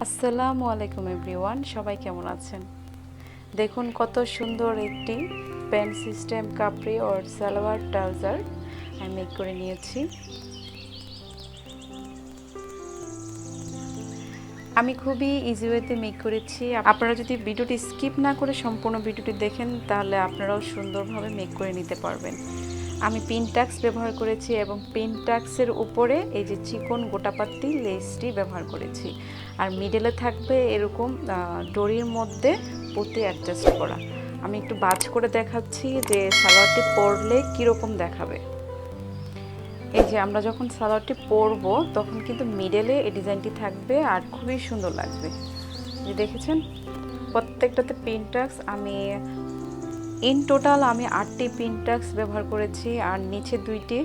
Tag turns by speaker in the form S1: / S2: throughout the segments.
S1: আসসালামু আলাইকুম এভরিওয়ান, সবাই কেমন আছেন? দেখুন কত সুন্দর একটি প্যান্ট সিস্টেম কাপড়ি ওর সালোয়ার ট্রাউজার আমি মেক করে নিয়েছি। আমি খুবই ইজি ওয়েতে মেক করেছি। আপনারা যদি ভিডিওটি স্কিপ না করে সম্পূর্ণ ভিডিওটি দেখেন তাহলে আপনারাও সুন্দরভাবে মেক করে নিতে পারবেন। আমি পিনটাক্স ব্যবহার করেছি এবং পিনটাক্সের উপরে এই যে চিকন গোটা পাত্তি লেসটি ব্যবহার করেছি, আর মিডলে থাকবে এরকম ডরির মধ্যে পুঁতি অ্যাডজাস্ট করা। আমি একটু বাজ করে দেখাচ্ছি যে সালোয়ারটি পরলে কীরকম দেখাবে। এই যে আমরা যখন সালোয়ারটি পরবো তখন কিন্তু মিডলে এই ডিজাইনটি থাকবে আর খুবই সুন্দর লাগবে। যে দেখেছেন প্রত্যেকটাতে পিনটাক্স আমি ইন টোটাল আমি 8টি পিনটাক্স ব্যবহার করেছি, আর নিচে 2টি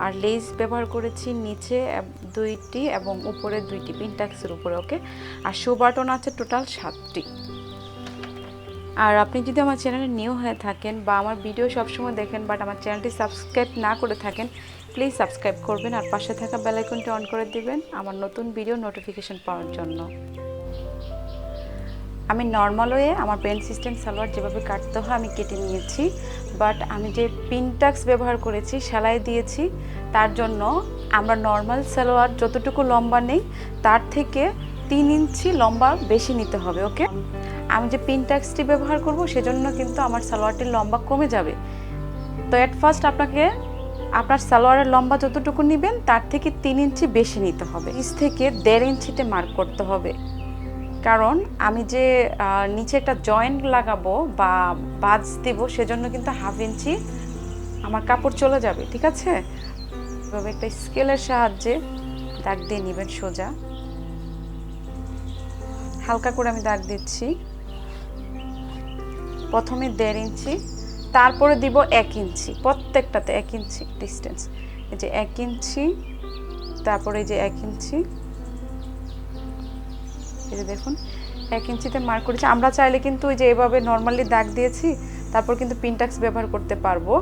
S1: আর লেস ব্যবহার করেছি নিচে 2টি এবং উপরে 2টি পিনটাক্সের উপরে। ওকে, আর শো বাটন আছে টোটাল 7টি। আর আপনি যদি আমার চ্যানেলে নিউ হয়ে থাকেন বা আমার ভিডিও সবসময় দেখেন বাট আমার চ্যানেলটি সাবস্ক্রাইব না করে থাকেন, প্লিজ সাবস্ক্রাইব করবেন আর পাশে থাকা বেল আইকনটি অন করে দিবেন আমার নতুন ভিডিও নোটিফিকেশন পাওয়ার জন্য। আমি নর্মাল ওয়ে আমার প্যান্ট সিস্টেম সালোয়ার যেভাবে কাটতে হয় আমি কেটে নিয়েছি, বাট আমি যে পিনটাক্স ব্যবহার করেছি সেলাই দিয়েছি তার জন্য আমরা নর্মাল সালোয়ার যতটুকু লম্বা নেই তার থেকে 3 ইঞ্চি লম্বা বেশি নিতে হবে। ওকে, আমি যে পিনটাক্সটি ব্যবহার করব সেজন্য কিন্তু আমার সালোয়ারটির লম্বা কমে যাবে। তো এট ফার্স্ট আপনাকে আপনার সালোয়ারের লম্বা যতটুকু নেবেন তার থেকে 3 ইঞ্চি বেশি নিতে হবে। নিচ থেকে 1.5 ইঞ্চিতে মার্ক করতে হবে, কারণ আমি যে নিচে একটা জয়েন্ট লাগাবো বা বাজ দিব সেজন্য কিন্তু 1/2 ইঞ্চি আমার কাপড় চলে যাবে। ঠিক আছে, এভাবে একটা স্কেলের সাহায্যে দাগ দিয়ে নেবেন সোজা। হালকা করে আমি দাগ দিচ্ছি। প্রথমে 1.5 ইঞ্চি, তারপরে দিব 1 ইঞ্চি, প্রত্যেকটাতে 1 ইঞ্চি ডিস্টেন্স। এই যে 1 ইঞ্চি, তারপরে এই যে 1 ইঞ্চি, এই যে দেখুন 1 ইঞ্চিতে মার্ক করেছি। আমরা চাইলে কিন্তু ওই যে এভাবে নর্মালি দাগ দিয়েছি তারপর কিন্তু পিনটাক্স ব্যবহার করতে পারবো।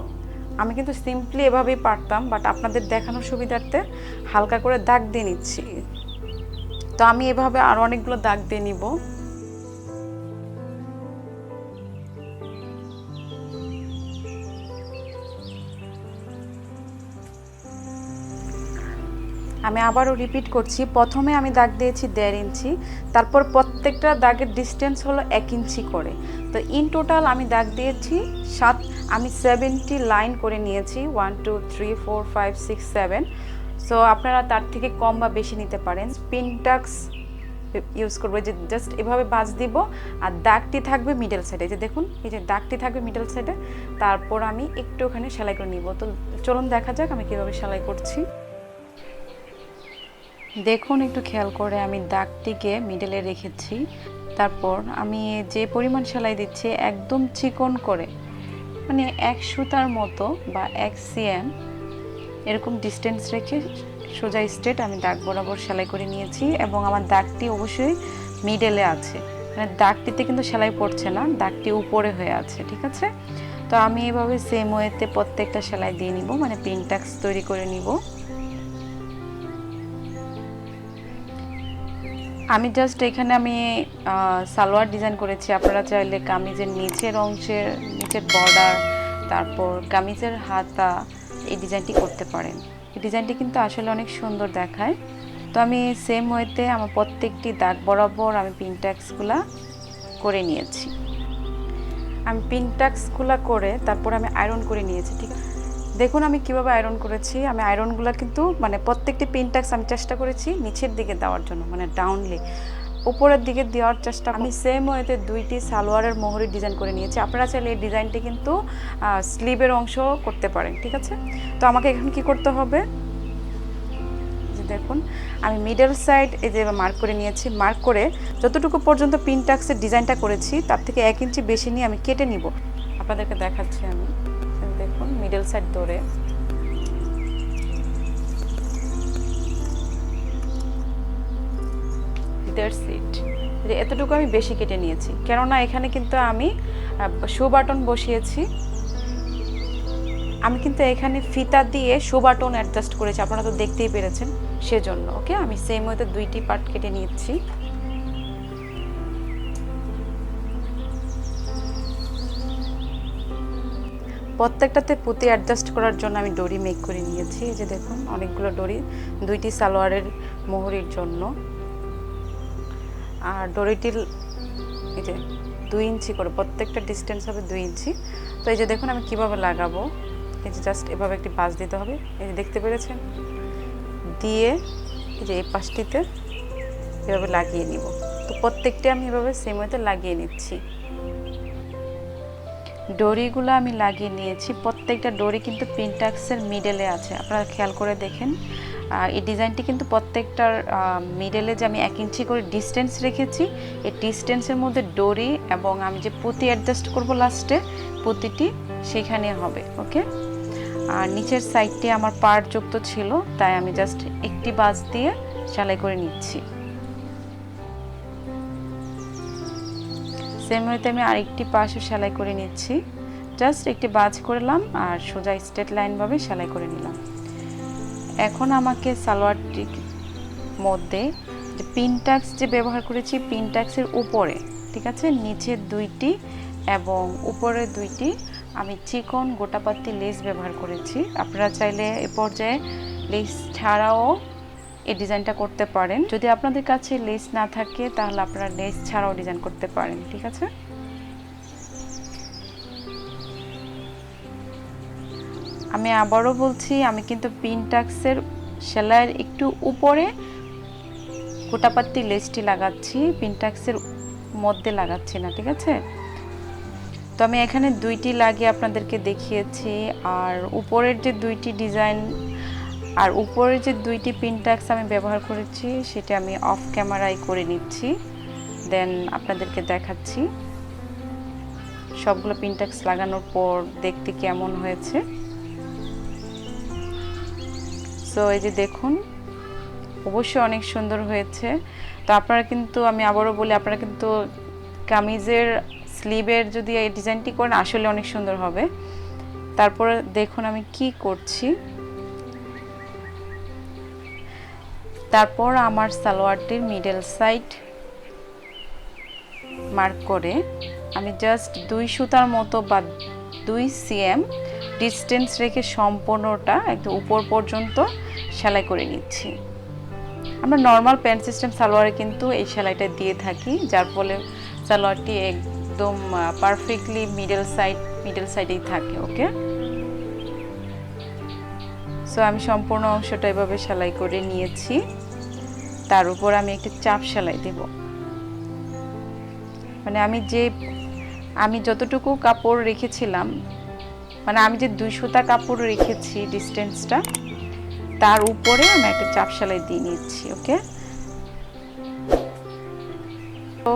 S1: আমি কিন্তু সিম্পলি এভাবেই পারতাম, বাট আপনাদের দেখানোর সুবিধার্থে হালকা করে দাগ দিয়ে নিচ্ছি। তো আমি এভাবে আর অনেকগুলো দাগ দিয়ে নিব। আমি আবারও রিপিট করছি, প্রথমে আমি দাগ দিয়েছি 1.5 ইঞ্চি, তারপর প্রত্যেকটা দাগের ডিস্টেন্স হলো 1 ইঞ্চি করে। তো ইন টোটাল আমি দাগ দিয়েছি 7, আমি 7টি লাইন করে নিয়েছি। 1 2 3 4 5 6 7। সো আপনারা তার থেকে কম বা বেশি নিতে পারেন। পিনটাক্স ইউজ করবো, যে জাস্ট এভাবে বাজ দিব আর দাগটি থাকবে মিডল সাইডে। যে দেখুন এই যে দাগটি থাকবে মিডল সাইডে, তারপর আমি একটু ওখানে সেলাই করে নিব। তো চলুন দেখা যাক আমি কীভাবে সেলাই করছি। দেখুন একটু খেয়াল করে আমি দাগটিকে মিডলে রেখেছি, তারপর আমি যে পরিমাণ সেলাই দিচ্ছি একদম চিকন করে, মানে 1 সুতার মতো বা 1 সিএম এরকম ডিস্টেন্স রেখে সোজা স্ট্রেট আমি দাগ বরাবর সেলাই করে নিয়েছি। এবং আমার দাগটি অবশ্যই মিডলে আছে, মানে দাগটিতে কিন্তু সেলাই পড়ছে না, দাগটি উপরে হয়ে আছে। ঠিক আছে, তো আমি এভাবে সেম ওয়েতে প্রত্যেকটা সেলাই দিয়ে নিব, মানে পিনটাক্স তৈরি করে নিব। আমি জাস্ট এখানে আমি সালোয়ার ডিজাইন করেছি। আপনারা চাইলে কামিজের নিচের অংশের নিচের বর্ডার, তারপর কামিজের হাতা এই ডিজাইনটি করতে পারেন। এই ডিজাইনটি কিন্তু আসলে অনেক সুন্দর দেখায়। তো আমি সেম ওয়েতে আমার প্রত্যেকটি দাগ বরাবর আমি পিনটাক্সগুলা করে নিয়েছি। আমি পিনটাক্সগুলা করে তারপর আমি আয়রন করে নিয়েছি। ঠিক দেখুন আমি কিভাবে আয়রন করেছি। আমি আয়রনগুলো কিন্তু মানে প্রত্যেকটি পিনটাক্স আমি চেষ্টা করেছি নিচের দিকে দেওয়ার জন্য, মানে ডাউনলি, উপরের দিকে দেওয়ার চেষ্টা। আমি সেম ওয়েতে 2টি সালোয়ারের মোহরি ডিজাইন করে নিয়েছি। আপনারা চাইলে এই ডিজাইনটি কিন্তু স্লিভের অংশ করতে পারেন। ঠিক আছে, তো আমাকে এখন কি করতে হবে, যে দেখুন আমি মিডল সাইড এই যে মার্ক করে নিয়েছি। মার্ক করে যতটুকু পর্যন্ত পিনটাক্সের ডিজাইনটা করেছি তার থেকে 1 ইঞ্চি বেশি নিয়ে আমি কেটে নিব। আপনাদেরকে দেখাচ্ছি আমি। দেখুন মিডল সাইড ধরে এতটুকু আমি বেশি কেটে নিয়েছি, কেননা এখানে কিন্তু আমি শো বাটন বসিয়েছি। আমি কিন্তু এখানে ফিতা দিয়ে শো বাটন অ্যাডজাস্ট করেছি, আপনারা তো দেখতেই পেরেছেন সেজন্য। ওকে, আমি সেম ওয়েতে 2টি পার্ট কেটে নিয়েছি। প্রত্যেকটাতে পুঁতি অ্যাডজাস্ট করার জন্য আমি ডরি মেক করে নিয়েছি। এই যে দেখুন অনেকগুলো ডরি, 2টি সালোয়ারের মোহরির জন্য। আর ডরিটির এই যে 2 ইঞ্চি করে, প্রত্যেকটা ডিস্টেন্স হবে 2 ইঞ্চি। তো এই যে দেখুন আমি কিভাবে লাগাবো। এই যে জাস্ট এভাবে একটি ভাঁজ দিতে হবে, এই যে দেখতে পেরেছেন, দিয়ে এই যে এই পাশটিতে এভাবে লাগিয়ে নিব। তো প্রত্যেকটা আমি এভাবে সেম ওয়েতে লাগিয়ে নিচ্ছি। ডরিগুলো আমি লাগিয়ে নিয়েছি। প্রত্যেকটা ডরি কিন্তু পিনটাক্সের মিডলে আছে, আপনারা খেয়াল করে দেখেন। এই ডিজাইনটি কিন্তু প্রত্যেকটার মিডলে যে আমি 1 ইঞ্চি করে ডিস্টেন্স রেখেছি, এই ডিস্টেন্সের মধ্যে ডরি এবং আমি যে পুঁতি অ্যাডজাস্ট করব লাস্টে পুঁতিটি সেখানে হবে। ওকে, আর নিচের সাইডটি আমার পার্ট যুক্ত ছিল, তাই আমি জাস্ট একটি বাজ দিয়ে সেলাই করে নিচ্ছি। সেম ওয়েতে আমি আরেকটি পাশও সেলাই করে নিচ্ছি। জাস্ট একটি বাজ করলাম আর সোজা স্ট্রেট লাইনভাবে সেলাই করে নিলাম। এখন আমাকে সালোয়ারটির মধ্যে যে পিনটাক্স যে ব্যবহার করেছি, পিনটাক্সের উপরে, ঠিক আছে, নিচে 2টি এবং উপরে 2টি আমি চিকন গোটাপাতি লেস ব্যবহার করেছি। আপনারা চাইলে এ পর্যায়ে লেস ছাড়াও এই ডিজাইনটা করতে পারেন। যদি আপনাদের কাছে লেস না থাকে তাহলে আপনারা লেস ছাড়াও ডিজাইন করতে পারেন, ঠিক আছে। আমি আবারও বলছি, আমি কিন্তু পিনটাক্সের সেলাইয়ের একটু উপরে গোটাপাতি লেসটি লাগাচ্ছি, পিনটাক্সের মধ্যে লাগাচ্ছি না, ঠিক আছে। তো আমি এখানে 2টি লাগিয়ে আপনাদেরকে দেখিয়েছি। আর উপরের যে 2টি ডিজাইন আর উপরে যে 2টি পিনটাক্স আমি ব্যবহার করেছি সেটা আমি অফ ক্যামেরায় করে নিচ্ছি, দেন আপনাদেরকে দেখাচ্ছি সবগুলো পিনটাক্স লাগানোর পর দেখতে কেমন হয়েছে। সো এই যে দেখুন, অবশ্যই অনেক সুন্দর হয়েছে। তো আপনারা কিন্তু, আমি আবারও বলি, আপনারা কিন্তু কামিজের স্লিভের যদি এই ডিজাইনটি করেন আসলে অনেক সুন্দর হবে। তারপর দেখুন আমি কি করছি। তারপর আমার সালোয়ারটির মিডল সাইড মার্ক করে আমি জাস্ট 2 সুতার মতো বা 2 সিএম ডিস্টেন্স রেখে সম্পূর্ণটা একদম উপর পর্যন্ত সেলাই করে নিচ্ছি। আমরা নর্মাল প্যান্ট সিস্টেম সালোয়ারে কিন্তু এই সেলাইটা দিয়ে থাকি, যার ফলে সালোয়ারটি একদম পারফেক্টলি মিডল সাইডেই থাকে। ওকে, সো আমি সম্পূর্ণ অংশটা এভাবে সেলাই করে নিয়েছি। তার উপর আমি একটি চাপ সেলাই দেব। মানে আমি যতটুকু কাপড় রেখেছিলাম, মানে আমি যে 2 সুতা কাপড় রেখেছি ডিস্টেন্সটা, তার উপরে আমি একটা চাপ সেলাই দিয়ে নিচ্ছি। ওকে, তো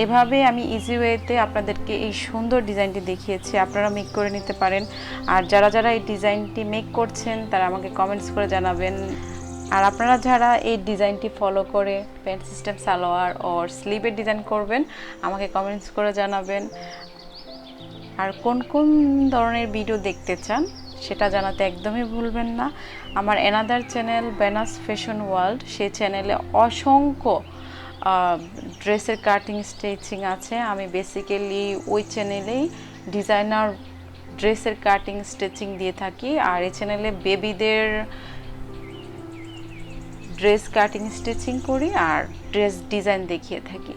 S1: এভাবে আমি ইজি ওয়েতে আপনাদেরকে এই সুন্দর ডিজাইনটি দেখিয়েছি। আপনারা মেক করে নিতে পারেন। আর যারা এই ডিজাইনটি মেক করছেন তারা আমাকে কমেন্টস করে জানাবেন। আর আপনারা যারা এই ডিজাইনটি ফলো করে প্যান্ট সিস্টেম সালোয়ার ওর স্লিভের ডিজাইন করবেন আমাকে কমেন্টস করে জানাবেন। আর কোন কোন ধরনের ভিডিও দেখতে চান সেটা জানাতে একদমই ভুলবেন না। আমার অ্যানাদার চ্যানেল বেনাস ফ্যাশন ওয়ার্ল্ড, সেই চ্যানেলে অসংখ্য ড্রেসের কাটিং স্টিচিং আছে। আমি বেসিক্যালি ওই চ্যানেলেই ডিজাইনার ড্রেসের কাটিং স্টিচিং দিয়ে থাকি। আর এই চ্যানেলে বেবিদের ড্রেস কাটিং স্টিচিং করি আর ড্রেস ডিজাইন দেখিয়ে থাকি।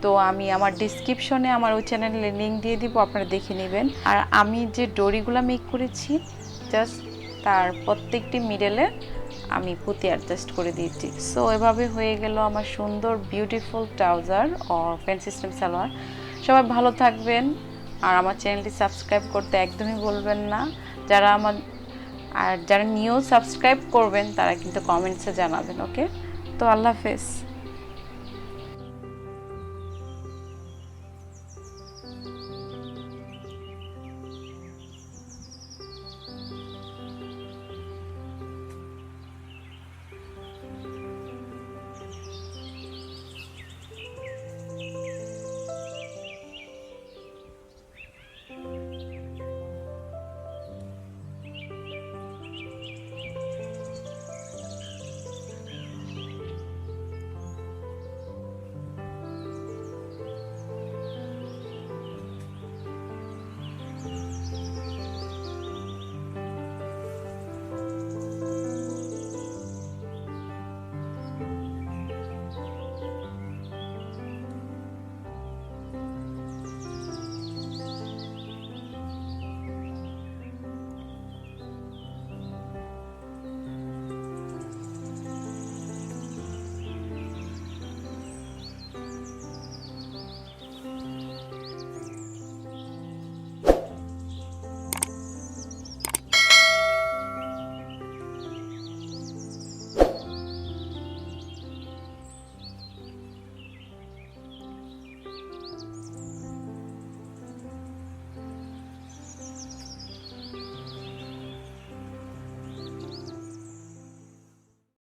S1: তো আমি আমার ডিসক্রিপশনে আমার ওই চ্যানেলের লিঙ্ক দিয়ে দিব, আপনারা দেখে নেবেন। আর আমি যে ডরিগুলো মেক করেছি জাস্ট তার প্রত্যেকটি মিডলে আমি পুঁতি অ্যাডজাস্ট করে দিয়েছি। সো এভাবে হয়ে গেল আমার সুন্দর বিউটিফুল ট্রাউজার ও প্যান্ট সিস্টেম সালোয়ার। সবাই ভালো থাকবেন আর আমার চ্যানেলটি সাবস্ক্রাইব করতে একদমই ভুলবেন না। যারা নিউ সাবস্ক্রাইব করবেন তারা কিন্তু কমেন্টসে জানাবেন। ওকে, তো আল্লাহ হাফেজ।